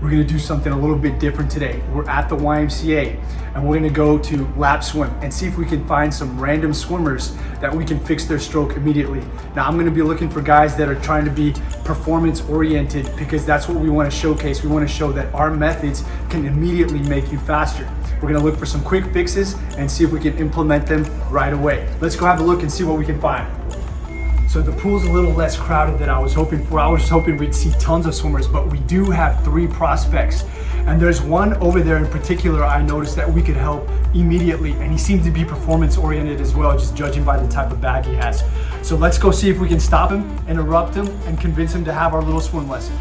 we're gonna do something a little bit different today. We're at the YMCA and we're gonna go to lap swim and see if we can find some random swimmers that we can fix their stroke immediately. Now I'm gonna be looking for guys that are trying to be performance oriented because that's what we wanna showcase. We wanna show that our methods can immediately make you faster. We're gonna look for some quick fixes and see if we can implement them right away. Let's go have a look and see what we can find. So the pool's a little less crowded than I was hoping for. I was hoping we'd see tons of swimmers, but we do have 3 prospects. And there's one over there in particular I noticed that we could help immediately. And he seems to be performance oriented as well, just judging by the type of bag he has. So let's go see if we can stop him, interrupt him, and convince him to have our little swim lesson.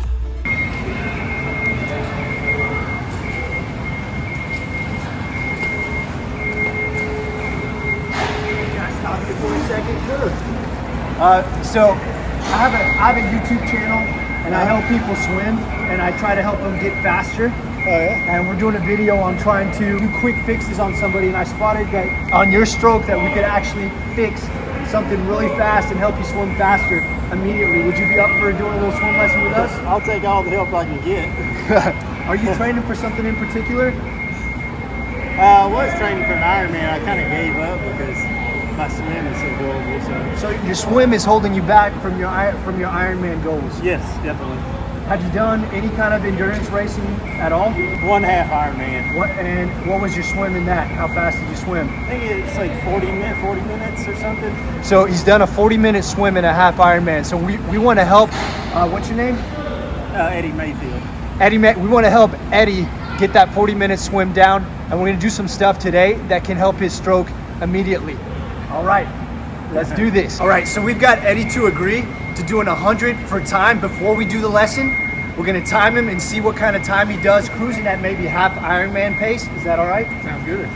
So I have a YouTube channel and I help people swim and I try to help them get faster. Oh yeah? And we're doing a video on trying to do quick fixes on somebody, and I spotted that on your stroke that we could actually fix something really fast and help you swim faster immediately. Would you be up for doing a little swim lesson with us? I'll take all the help I can get. Are you training for something in particular? I was training for an Ironman. I kind of gave up because my swim is so horrible. So your swim is holding you back from your Ironman goals. Yes, definitely. Have you done any kind of endurance racing at all? 1/2 Ironman. What was your swim in that? How fast did you swim? I think it's like 40 minutes or something. So he's done a 40-minute swim in a half Ironman. So we want to help. What's your name? Eddie Mayfield. Eddie. We want to help Eddie get that 40-minute swim down, and we're going to do some stuff today that can help his stroke immediately. All right, let's do this. All right, so we've got Eddie to agree to doing 100 for time before we do the lesson. We're gonna time him and see what kind of time he does, cruising at maybe half Ironman pace. Is that all right? Sounds good.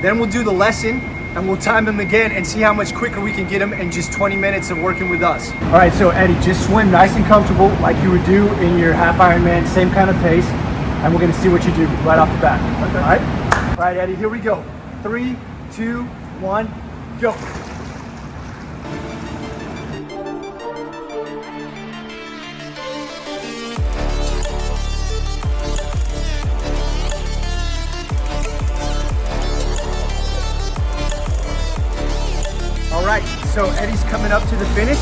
Then we'll do the lesson and we'll time him again and see how much quicker we can get him in just 20 minutes of working with us. All right, so Eddie, just swim nice and comfortable like you would do in your half Ironman, same kind of pace, and we're gonna see what you do right off the bat. Okay. All right? All right, Eddie, here we go. 3, 2, 1, go. All right, so Eddie's coming up to the finish.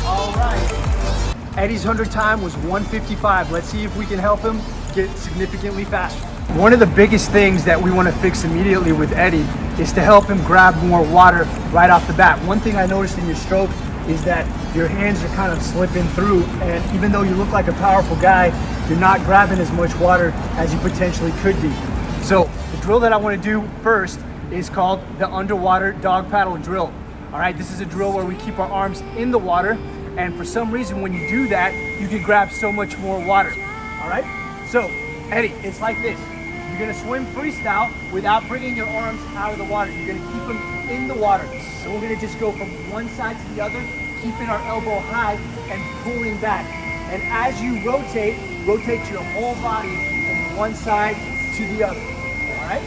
All right. Eddie's 100 time was 1:55. Let's see if we can help him get significantly faster. One of the biggest things that we want to fix immediately with Eddie is to help him grab more water right off the bat. One thing I noticed in your stroke is that your hands are kind of slipping through, and even though you look like a powerful guy, you're not grabbing as much water as you potentially could be. So the drill that I want to do first is called the underwater dog paddle drill. All right, this is a drill where we keep our arms in the water, and for some reason when you do that, you can grab so much more water. All right, so Eddie, it's like this. You're gonna swim freestyle without bringing your arms out of the water. You're gonna keep them in the water. So we're gonna just go from one side to the other, keeping our elbow high and pulling back. And as you rotate your whole body from one side to the other, all right?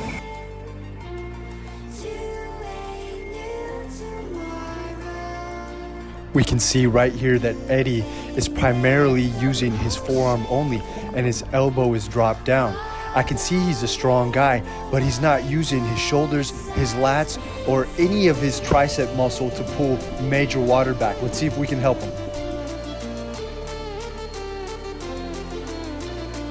We can see right here that Eddie is primarily using his forearm only and his elbow is dropped down. I can see he's a strong guy, but he's not using his shoulders, his lats, or any of his tricep muscle to pull major water back. Let's see if we can help him.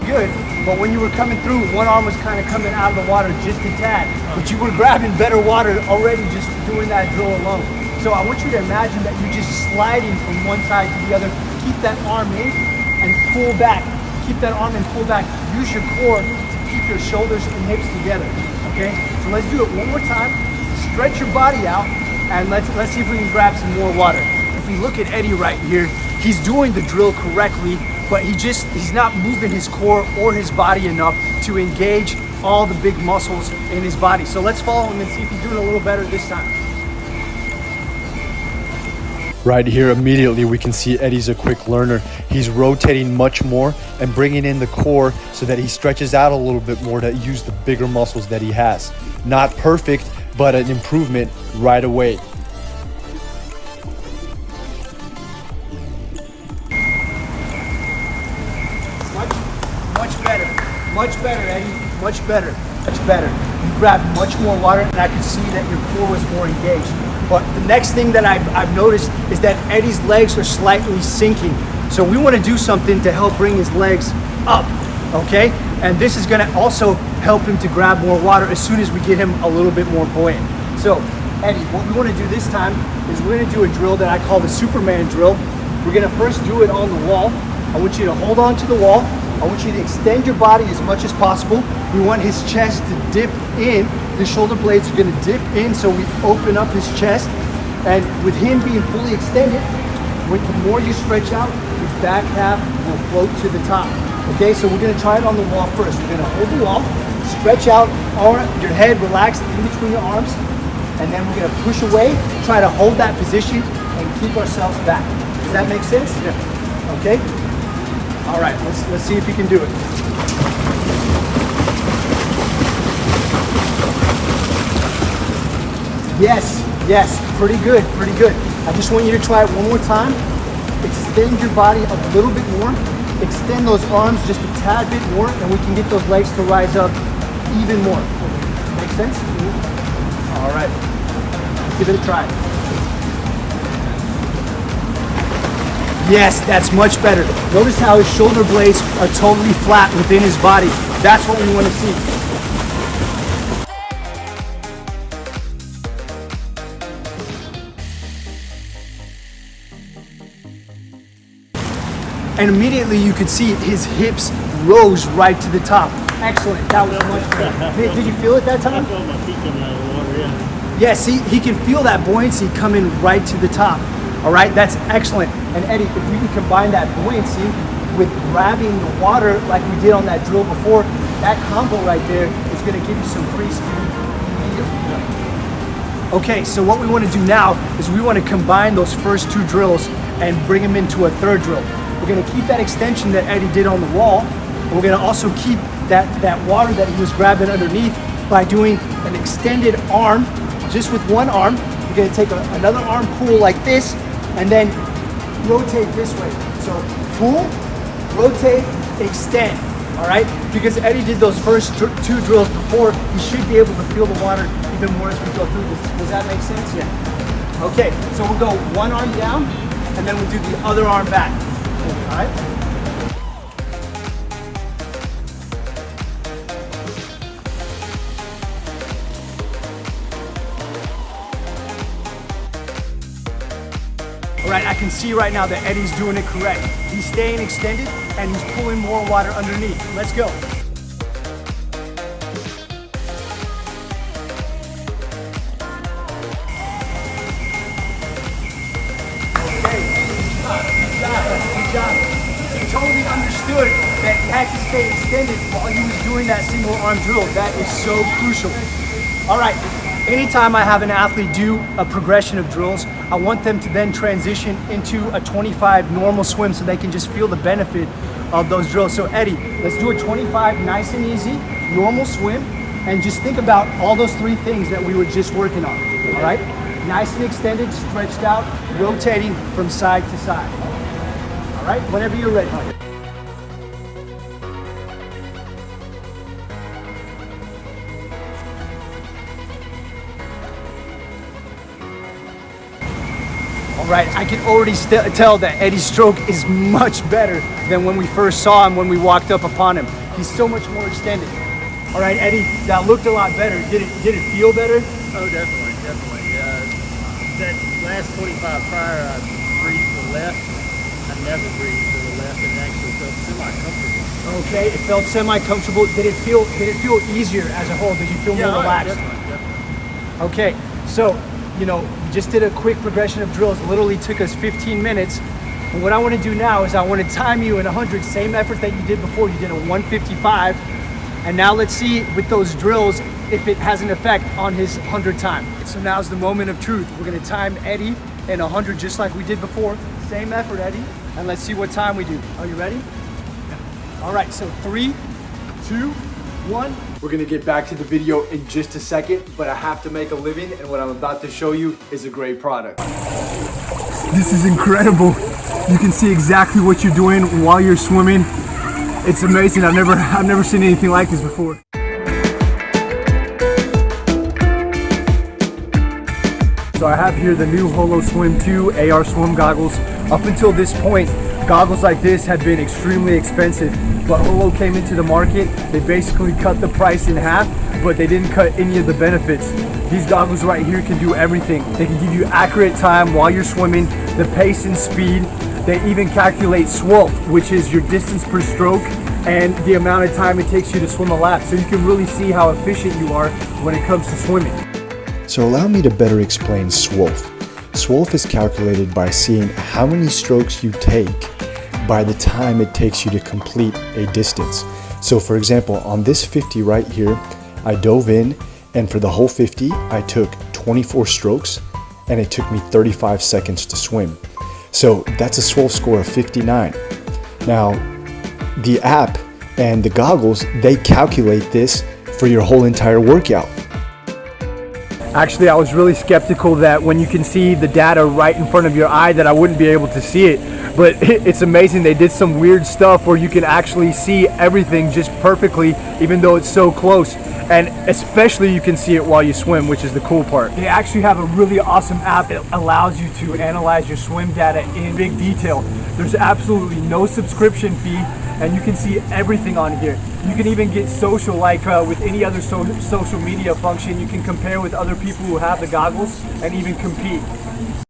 Good, but when you were coming through, one arm was kind of coming out of the water just a tad, but you were grabbing better water already just doing that drill alone. So I want you to imagine that you're just sliding from one side to the other. Keep that arm in and pull back. Keep that arm and pull back. Use your core to keep your shoulders and hips together, okay? So let's do it one more time. Stretch your body out, and let's see if we can grab some more water. If we look at Eddie right here, he's doing the drill correctly, but he's not moving his core or his body enough to engage all the big muscles in his body. So let's follow him and see if he's doing a little better this time. Right here, immediately we can see Eddie's a quick learner. He's rotating much more and bringing in the core so that he stretches out a little bit more to use the bigger muscles that he has. Not perfect, but an improvement right away. Much better. Much better, Eddie. Much better. Much better. You grabbed much more water, and I could see that your core was more engaged. But the next thing that I've noticed is that Eddie's legs are slightly sinking. So we want to do something to help bring his legs up, okay? And this is going to also help him to grab more water as soon as we get him a little bit more buoyant. So, Eddie, what we want to do this time is we're going to do a drill that I call the Superman drill. We're going to first do it on the wall. I want you to hold on to the wall. I want you to extend your body as much as possible. We want his chest to dip in. The shoulder blades are going to dip in, so we open up his chest. And with him being fully extended, the more you stretch out, the back half will float to the top. Okay, so we're going to try it on the wall first. We're going to hold the wall, stretch out, your head relaxed in between your arms, and then we're going to push away, try to hold that position, and keep ourselves back. Does that make sense? Yeah. Okay. All right, let's see if you can do it. Yes, yes, pretty good, pretty good. I just want you to try it one more time. Extend your body a little bit more. Extend those arms just a tad bit more, and we can get those legs to rise up even more. Make sense? All right, give it a try. Yes, that's much better. Notice how his shoulder blades are totally flat within his body. That's what we want to see. And immediately you could see his hips rose right to the top. Excellent, that was much better. Did you feel it that time? I felt my feet coming out of the water, yeah. Yeah, see, he can feel that buoyancy coming right to the top. All right, that's excellent. And Eddie, if we can combine that buoyancy with grabbing the water like we did on that drill before, that combo right there is gonna give you some free speed immediately. Okay, so what we wanna do now is we wanna combine those first two drills and bring them into a third drill. We're gonna keep that extension that Eddie did on the wall, and we're gonna also keep that water that he was grabbing underneath by doing an extended arm, just with one arm. We're gonna take another arm pull like this, and then rotate this way. So pull, rotate, extend, all right? Because Eddie did those first two drills before, he should be able to feel the water even more as we go through this. Does that make sense? Yeah. Okay, so we'll go one arm down, and then we'll do the other arm back, all right? All right, I can see right now that Eddie's doing it correct. He's staying extended and he's pulling more water underneath. Let's go. Okay, good job. He totally understood that he had to stay extended while he was doing that single arm drill. That is so crucial. All right. Anytime I have an athlete do a progression of drills, I want them to then transition into a 25 normal swim so they can just feel the benefit of those drills. So Eddie, let's do a 25 nice and easy, normal swim, and just think about all those three things that we were just working on, all right? Nice and extended, stretched out, rotating from side to side. All right, whenever you're ready. Right, I can already tell that Eddie's stroke is much better than when we first saw him when we walked up upon him. He's so much more extended. All right, Eddie, that looked a lot better. Did it feel better? Oh, definitely. That last 25 prior, I breathed to the left. I never breathed to the left, and it actually felt semi-comfortable. Okay, it felt semi-comfortable. Did it feel easier as a whole? Did you feel more relaxed? Definitely. Okay, so you know, we just did a quick progression of drills. Literally took us 15 minutes. And what I want to do now is I want to time you in 100, same effort that you did before. You did a 155. And now let's see with those drills if it has an effect on his 100 time. So now's the moment of truth. We're going to time Eddie in 100 just like we did before. Same effort, Eddie. And let's see what time we do. Are you ready? Yeah. All right, so 3, 2, 1. We're gonna get back to the video in just a second, but I have to make a living, and what I'm about to show you is a great product. This is incredible. You can see exactly what you're doing while you're swimming. It's amazing. I've never seen anything like this before. So I have here the new Holoswim 2 AR swim goggles. Up until this point, goggles like this had been extremely expensive, but Holo came into the market. They basically cut the price in half, but they didn't cut any of the benefits. These goggles right here can do everything. They can give you accurate time while you're swimming, the pace and speed. They even calculate SWOLF, which is your distance per stroke and the amount of time it takes you to swim a lap. So you can really see how efficient you are when it comes to swimming. So allow me to better explain SWOLF. SWOLF is calculated by seeing how many strokes you take by the time it takes you to complete a distance. So for example, on this 50 right here, I dove in, and for the whole 50, I took 24 strokes, and it took me 35 seconds to swim. So that's a SWOLF score of 59. Now, the app and the goggles, they calculate this for your whole entire workout. Actually, I was really skeptical that when you can see the data right in front of your eye that I wouldn't be able to see it. But it's amazing. They did some weird stuff where you can actually see everything just perfectly, even though it's so close. And especially you can see it while you swim, which is the cool part. They actually have a really awesome app. It allows you to analyze your swim data in big detail. There's absolutely no subscription fee, and you can see everything on here. You can even get social, like with any other social media function. You can compare with other people who have the goggles and even compete.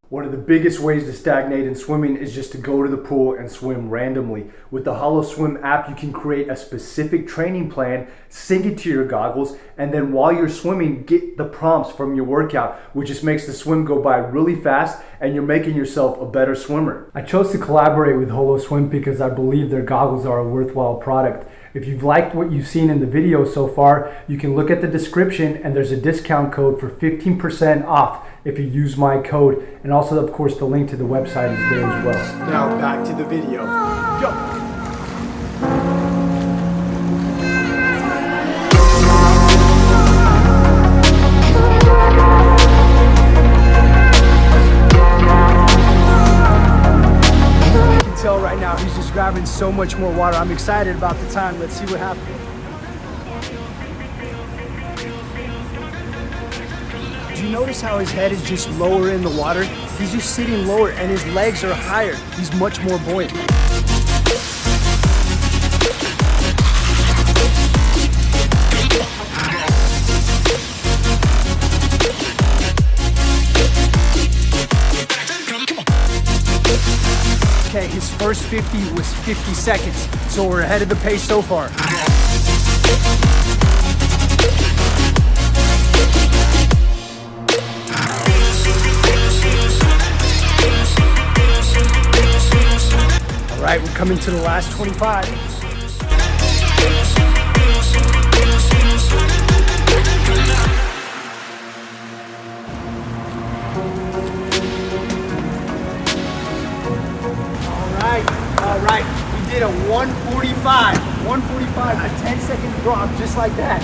One of the biggest ways to stagnate in swimming is just to go to the pool and swim randomly. With the Holoswim app, you can create a specific training plan, sync it to your goggles, and then while you're swimming, get the prompts from your workout, which just makes the swim go by really fast and you're making yourself a better swimmer. I chose to collaborate with Holoswim because I believe their goggles are a worthwhile product. If you've liked what you've seen in the video so far, you can look at the description and there's a discount code for 15% off if you use my code. And also, of course, the link to the website is there as well. Now back to the video. Go! Right now he's just grabbing so much more water. I'm excited about the time. Let's see what happens. Do you notice how his head is just lower in the water? He's just sitting lower and his legs are higher. He's much more buoyant. Okay, his first 50 was 50 seconds, so we're ahead of the pace so far. All right, we're coming to the last 25. All right, we did a 145, a 10-second drop, just like that,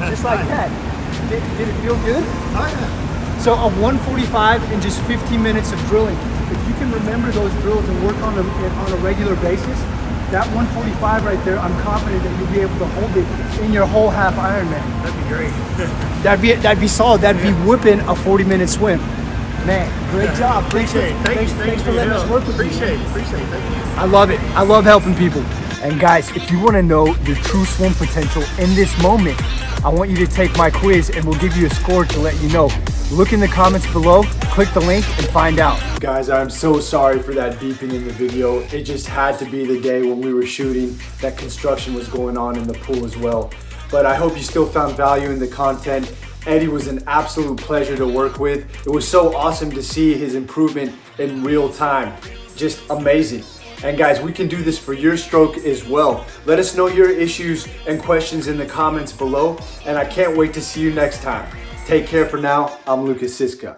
just like that. Did it feel good? Oh yeah. So a 145 in just 15 minutes of drilling. If you can remember those drills and work on them on a regular basis, that 145 right there, I'm confident that you'll be able to hold it in your whole half Ironman. That'd be great. that'd be solid. That'd be whipping a 40-minute swim. Man, great job. Appreciate it. Thanks for letting us work with you. Appreciate it. Thank you. I love it. I love helping people. And guys, if you want to know your true swim potential in this moment, I want you to take my quiz and we'll give you a score to let you know. Look in the comments below, click the link and find out. Guys, I'm so sorry for that beeping in the video. It just had to be the day when we were shooting that construction was going on in the pool as well. But I hope you still found value in the content. Eddie was an absolute pleasure to work with. It was so awesome to see his improvement in real time. Just amazing. And guys, we can do this for your stroke as well. Let us know your issues and questions in the comments below. And I can't wait to see you next time. Take care for now. I'm Lukas Siska.